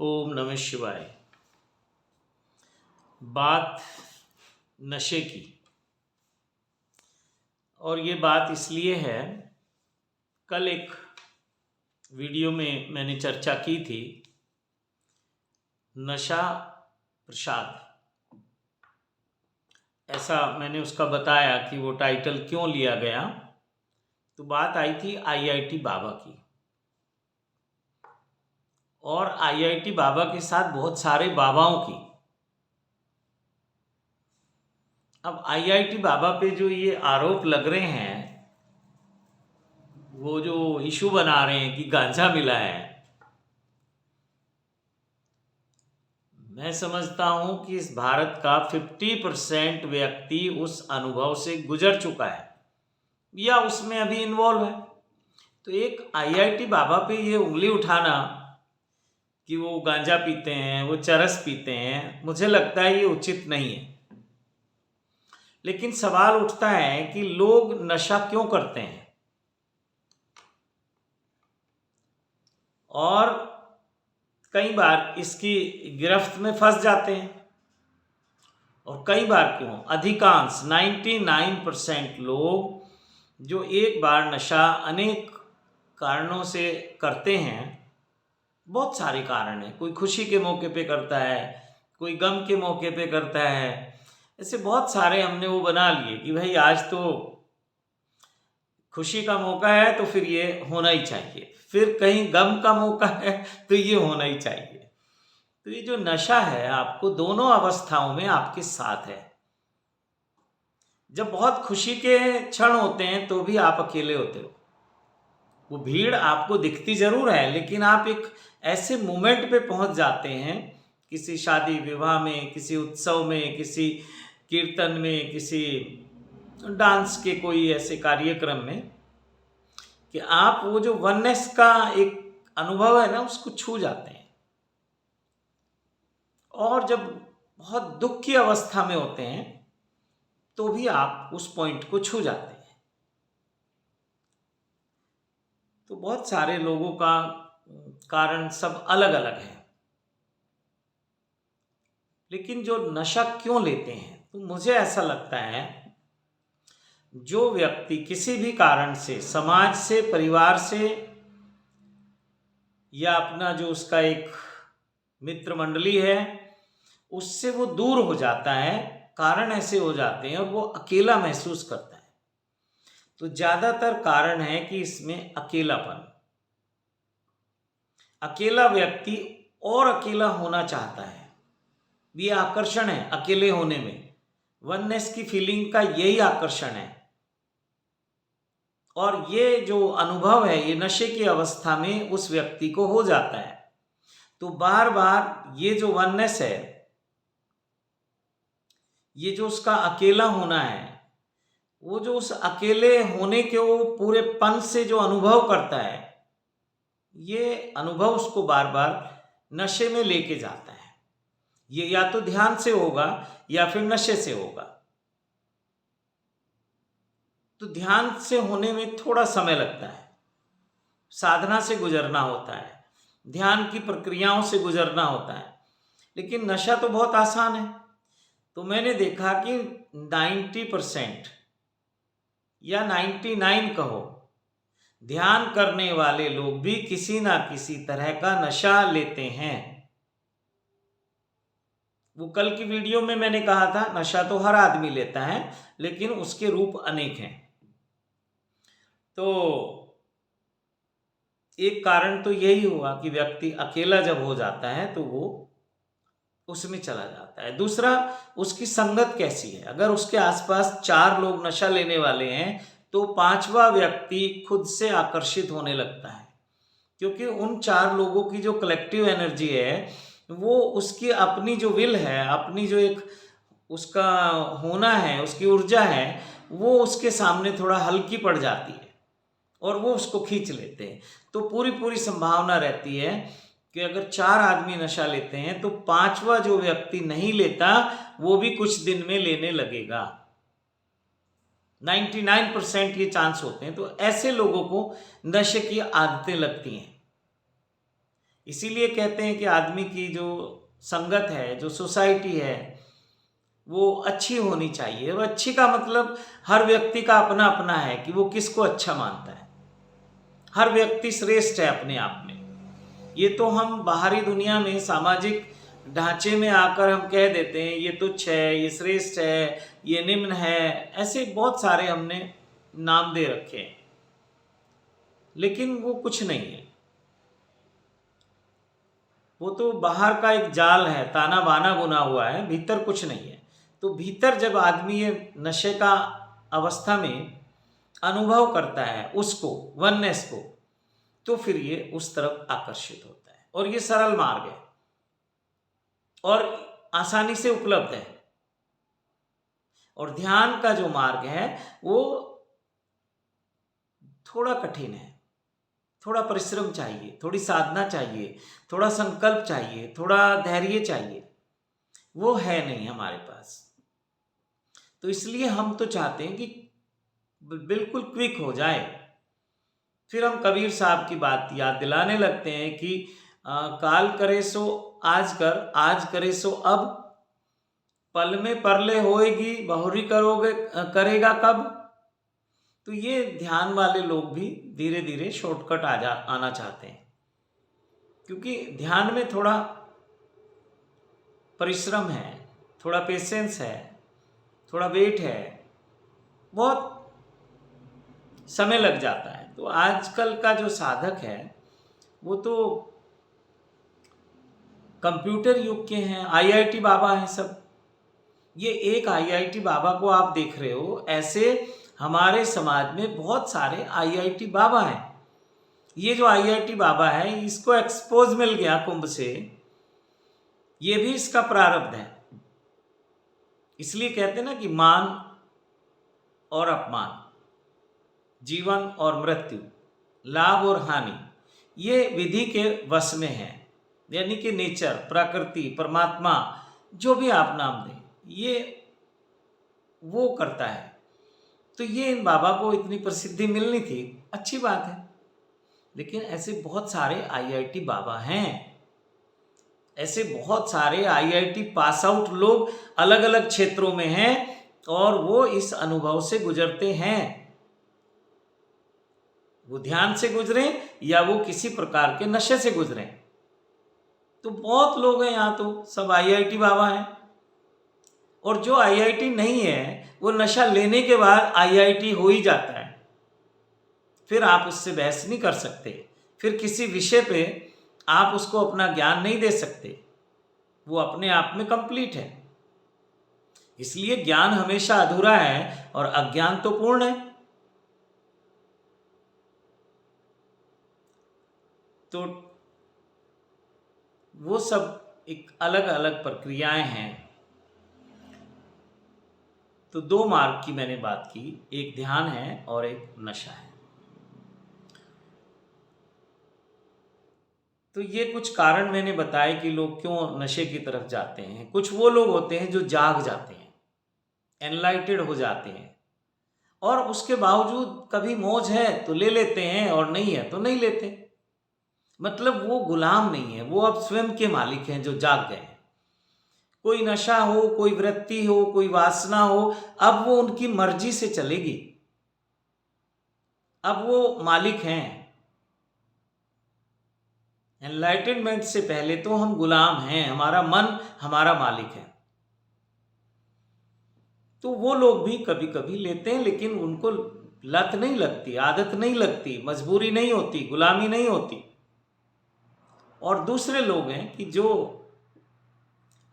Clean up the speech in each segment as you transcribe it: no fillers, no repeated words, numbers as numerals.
ओम नमः शिवाय। बात नशे की, और ये बात इसलिए है, कल एक वीडियो में मैंने चर्चा की थी नशा प्रसाद। ऐसा मैंने उसका बताया कि वो टाइटल क्यों लिया गया। तो बात आई थी आईआईटी बाबा की, और आईआईटी बाबा के साथ बहुत सारे बाबाओं की। अब आईआईटी बाबा पे जो ये आरोप लग रहे हैं, वो जो इशू बना रहे हैं कि गांजा मिला है, मैं समझता हूं कि इस भारत का 50% व्यक्ति उस अनुभव से गुजर चुका है या उसमें अभी इन्वॉल्व है। तो एक आईआईटी बाबा पे ये उंगली उठाना कि वो गांजा पीते हैं, वो चरस पीते हैं, मुझे लगता है ये उचित नहीं है। लेकिन सवाल उठता है कि लोग नशा क्यों करते हैं, और कई बार इसकी गिरफ्त में फंस जाते हैं। और कई बार क्यों, अधिकांश 99% लोग जो एक बार नशा अनेक कारणों से करते हैं, बहुत सारे कारण हैं। कोई खुशी के मौके पे करता है, कोई गम के मौके पे करता है। ऐसे बहुत सारे हमने वो बना लिए कि भाई आज तो खुशी का मौका है तो फिर ये होना ही चाहिए, फिर कहीं गम का मौका है तो ये होना ही चाहिए। तो ये जो नशा है आपको दोनों अवस्थाओं में आपके साथ है। जब बहुत खुशी के क्षण होते हैं तो भी आप अकेले होते हो, वो भीड़ आपको दिखती जरूर है, लेकिन आप एक ऐसे मोमेंट पे पहुंच जाते हैं, किसी शादी विवाह में, किसी उत्सव में, किसी कीर्तन में, किसी डांस के कोई ऐसे कार्यक्रम में, कि आप वो जो वननेस का एक अनुभव है ना, उसको छू जाते हैं। और जब बहुत दुख की अवस्था में होते हैं तो भी आप उस पॉइंट को छू जाते हैं। तो बहुत सारे लोगों का कारण सब अलग अलग है, लेकिन जो नशा क्यों लेते हैं, तो मुझे ऐसा लगता है जो व्यक्ति किसी भी कारण से, समाज से, परिवार से, या अपना जो उसका एक मित्र मंडली है उससे वो दूर हो जाता है, कारण ऐसे हो जाते हैं, और वो अकेला महसूस करता है। तो ज्यादातर कारण है कि इसमें अकेलापन, अकेला व्यक्ति और अकेला होना चाहता है। ये आकर्षण है अकेले होने में, वननेस की फीलिंग का यही आकर्षण है। और ये जो अनुभव है ये नशे की अवस्था में उस व्यक्ति को हो जाता है। तो बार बार ये जो वननेस है, ये जो उसका अकेला होना है, वो जो उस अकेले होने के वो पूरे पन से जो अनुभव करता है, ये अनुभव उसको बार बार नशे में लेके जाता है। ये या तो ध्यान से होगा या फिर नशे से होगा। तो ध्यान से होने में थोड़ा समय लगता है, साधना से गुजरना होता है, ध्यान की प्रक्रियाओं से गुजरना होता है। लेकिन नशा तो बहुत आसान है। तो मैंने देखा कि 90% या 99 कहो, ध्यान करने वाले लोग भी किसी ना किसी तरह का नशा लेते हैं। वो कल की वीडियो में मैंने कहा था नशा तो हर आदमी लेता है, लेकिन उसके रूप अनेक हैं। तो एक कारण तो यही हुआ कि व्यक्ति अकेला जब हो जाता है तो वो उसमें चला जाता है। दूसरा, उसकी संगत कैसी है। अगर उसके आसपास 4 लोग नशा लेने वाले हैं तो 5वां व्यक्ति खुद से आकर्षित होने लगता है, क्योंकि उन 4 लोगों की जो कलेक्टिव एनर्जी है, वो उसकी अपनी जो विल है, अपनी जो एक उसका होना है, उसकी ऊर्जा है, वो उसके सामने थोड़ा हल्की पड़ जाती है और वो उसको खींच लेते हैं। तो पूरी पूरी संभावना रहती है कि अगर 4 आदमी नशा लेते हैं तो 5वां जो व्यक्ति नहीं लेता वो भी कुछ दिन में लेने लगेगा। 99% ये चांस होते हैं। तो ऐसे लोगों को नशे की आदतें लगती हैं। इसीलिए कहते हैं कि आदमी की जो संगत है, जो सोसाइटी है, वो अच्छी होनी चाहिए। वो अच्छी का मतलब हर व्यक्ति का अपना अपना है कि वो किसको अच्छा मानता है। हर व्यक्ति श्रेष्ठ है अपने आप में। ये तो हम बाहरी दुनिया में सामाजिक ढांचे में आकर हम कह देते हैं ये तुच्छ है, ये श्रेष्ठ है, ये निम्न है, ऐसे बहुत सारे हमने नाम दे रखे हैं, लेकिन वो कुछ नहीं है। वो तो बाहर का एक जाल है, ताना बाना बुना हुआ है, भीतर कुछ नहीं है। तो भीतर जब आदमी ये नशे का अवस्था में अनुभव करता है उसको, वननेस को, तो फिर ये उस तरफ आकर्षित होता है। और ये सरल मार्ग है और आसानी से उपलब्ध है। और ध्यान का जो मार्ग है वो थोड़ा कठिन है, थोड़ा परिश्रम चाहिए, थोड़ी साधना चाहिए, थोड़ा संकल्प चाहिए, थोड़ा धैर्य चाहिए। वो है नहीं हमारे पास। तो इसलिए हम तो चाहते हैं कि बिल्कुल क्विक हो जाए। फिर हम कबीर साहब की बात याद दिलाने लगते हैं कि काल करे सो आज कर, आज करे सो अब, पल में परले होएगी, बहुरी करोगे करेगा कब। तो ये ध्यान वाले लोग भी धीरे धीरे शॉर्टकट आना चाहते हैं, क्योंकि ध्यान में थोड़ा परिश्रम है, थोड़ा पेशेंस है, थोड़ा वेट है, बहुत समय लग जाता है। तो आजकल का जो साधक है वो तो कंप्यूटर युग के हैं, आईआईटी बाबा हैं सब। ये एक आईआईटी बाबा को आप देख रहे हो, ऐसे हमारे समाज में बहुत सारे आईआईटी बाबा हैं। ये जो आईआईटी बाबा है इसको एक्सपोज मिल गया कुंभ से, ये भी इसका प्रारब्ध है। इसलिए कहते हैं ना कि मान और अपमान, जीवन और मृत्यु, लाभ और हानि, ये विधि के वश में है। यानी कि नेचर, प्रकृति, परमात्मा, जो भी आप नाम दें, ये वो करता है। तो ये इन बाबा को इतनी प्रसिद्धि मिलनी थी, अच्छी बात है। लेकिन ऐसे बहुत सारे आईआईटी बाबा हैं, ऐसे बहुत सारे आईआईटी पास आउट लोग अलग अलग क्षेत्रों में हैं और वो इस अनुभव से गुजरते हैं। वो ध्यान से गुजरे या वो किसी प्रकार के नशे से गुजरे। तो बहुत लोग हैं यहाँ, तो सब आईआईटी बाबा हैं। और जो आईआईटी नहीं है वो नशा लेने के बाद आईआईटी हो ही जाता है। फिर आप उससे बहस नहीं कर सकते, फिर किसी विषय पे आप उसको अपना ज्ञान नहीं दे सकते, वो अपने आप में कंप्लीट है। इसलिए ज्ञान हमेशा अधूरा है और अज्ञान तो पूर्ण है। तो वो सब एक अलग अलग प्रक्रियाएं हैं। तो दो मार्ग की मैंने बात की, एक ध्यान है और एक नशा है। तो ये कुछ कारण मैंने बताए कि लोग क्यों नशे की तरफ जाते हैं। कुछ वो लोग होते हैं जो जाग जाते हैं, एनलाइटेड हो जाते हैं, और उसके बावजूद कभी मौज है तो ले लेते हैं और नहीं है तो नहीं लेते। मतलब वो गुलाम नहीं है, वो अब स्वयं के मालिक हैं जो जाग गए हैं। कोई नशा हो, कोई वृत्ति हो, कोई वासना हो, अब वो उनकी मर्जी से चलेगी। अब वो मालिक हैं। एनलाइटनमेंट से पहले तो हम गुलाम हैं, हमारा मन हमारा मालिक है। तो वो लोग भी कभी कभी लेते हैं, लेकिन उनको लत नहीं लगती, आदत नहीं लगती, मजबूरी नहीं होती, गुलामी नहीं होती। और दूसरे लोग हैं कि जो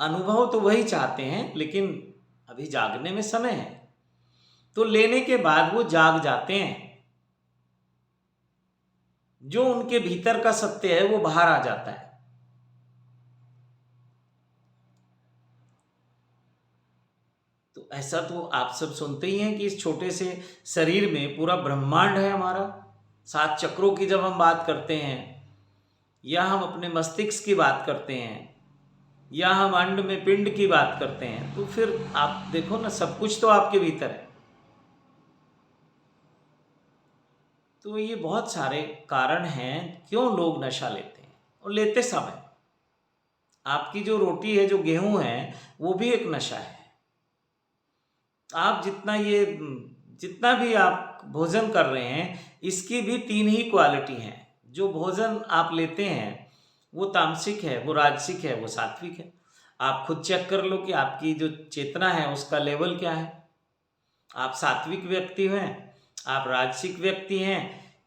अनुभव तो वही चाहते हैं, लेकिन अभी जागने में समय है, तो लेने के बाद वो जाग जाते हैं। जो उनके भीतर का सत्य है वो बाहर आ जाता है। तो ऐसा तो आप सब सुनते ही हैं कि इस छोटे से शरीर में पूरा ब्रह्मांड है हमारा। 7 चक्रों की जब हम बात करते हैं, या हम अपने मस्तिष्क की बात करते हैं, या हम अंड में पिंड की बात करते हैं, तो फिर आप देखो ना, सब कुछ तो आपके भीतर है। तो ये बहुत सारे कारण हैं क्यों लोग नशा लेते हैं। और लेते समय आपकी जो रोटी है, जो गेहूं है, वो भी एक नशा है। आप जितना भी आप भोजन कर रहे हैं, इसकी भी 3 ही क्वालिटी हैं। जो भोजन आप लेते हैं वो तामसिक है, वो राजसिक है, वो सात्विक है। आप खुद चेक कर लो कि आपकी जो चेतना है उसका लेवल क्या है। आप सात्विक व्यक्ति हैं, आप राजसिक व्यक्ति हैं,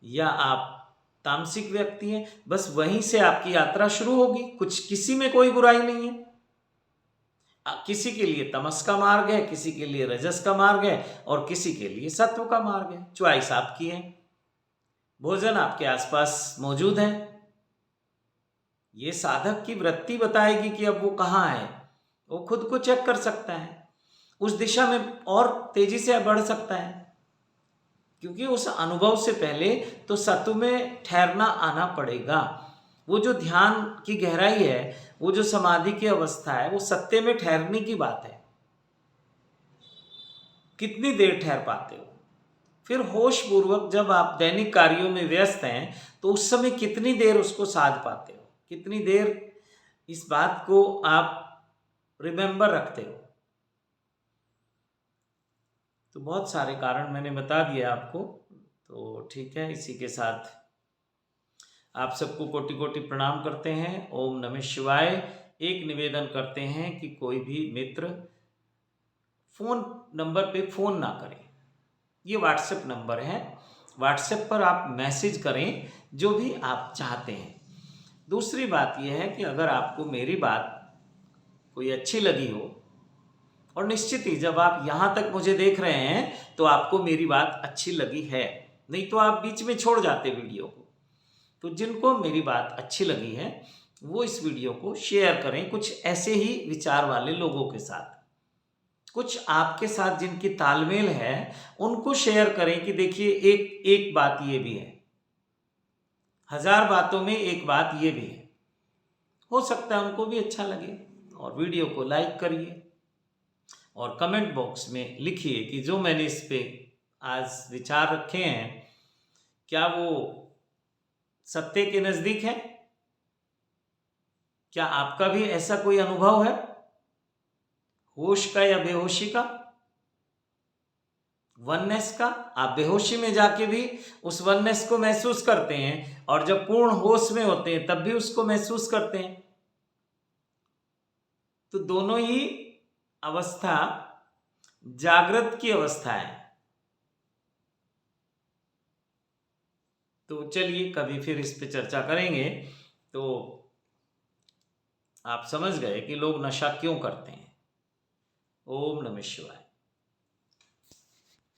या आप तामसिक व्यक्ति हैं। बस वहीं से आपकी यात्रा शुरू होगी। किसी में कोई बुराई नहीं है। किसी के लिए तमस का मार्ग है, किसी के लिए रजस का मार्ग है, और किसी के लिए सत्व का मार्ग है। चॉइस आपकी है। भोजन आपके आसपास मौजूद है। ये साधक की वृत्ति बताएगी कि अब वो कहाँ है। वो खुद को चेक कर सकता है, उस दिशा में और तेजी से बढ़ सकता है, क्योंकि उस अनुभव से पहले तो सत्व में ठहरना आना पड़ेगा। वो जो ध्यान की गहराई है, वो जो समाधि की अवस्था है, वो सत्य में ठहरने की बात है। कितनी देर ठहर पाते हो? फिर होश पूर्वक जब आप दैनिक कार्यों में व्यस्त हैं, तो उस समय कितनी देर उसको साध पाते हो, कितनी देर इस बात को आप रिमेंबर रखते हो। तो बहुत सारे कारण मैंने बता दिए आपको। तो ठीक है, इसी के साथ आप सबको कोटि कोटि प्रणाम करते हैं। ओम नमः शिवाय। एक निवेदन करते हैं कि कोई भी मित्र फ़ोन नंबर पे फ़ोन ना करें। ये व्हाट्सएप नंबर है, व्हाट्सएप पर आप मैसेज करें जो भी आप चाहते हैं। दूसरी बात यह है कि अगर आपको मेरी बात कोई अच्छी लगी हो, और निश्चित ही जब आप यहाँ तक मुझे देख रहे हैं तो आपको मेरी बात अच्छी लगी है, नहीं तो आप बीच में छोड़ जाते वीडियो को। तो जिनको मेरी बात अच्छी लगी है वो इस वीडियो को शेयर करें कुछ ऐसे ही विचार वाले लोगों के साथ। कुछ आपके साथ जिनकी तालमेल है उनको शेयर करें कि देखिए एक बात ये भी है, 1000 बातों में एक बात ये भी है। हो सकता है उनको भी अच्छा लगे। और वीडियो को लाइक करिए और कमेंट बॉक्स में लिखिए कि जो मैंने इस पे आज विचार रखे हैं, क्या वो सत्य के नज़दीक है? क्या आपका भी ऐसा कोई अनुभव है, होश का या बेहोशी का, वननेस का? आप बेहोशी में जाके भी उस वननेस को महसूस करते हैं, और जब पूर्ण होश में होते हैं तब भी उसको महसूस करते हैं। तो दोनों ही अवस्था जागृत की अवस्था है। तो चलिए कभी फिर इस पे चर्चा करेंगे। तो आप समझ गए कि लोग नशा क्यों करते हैं। ओम नमः शिवाय।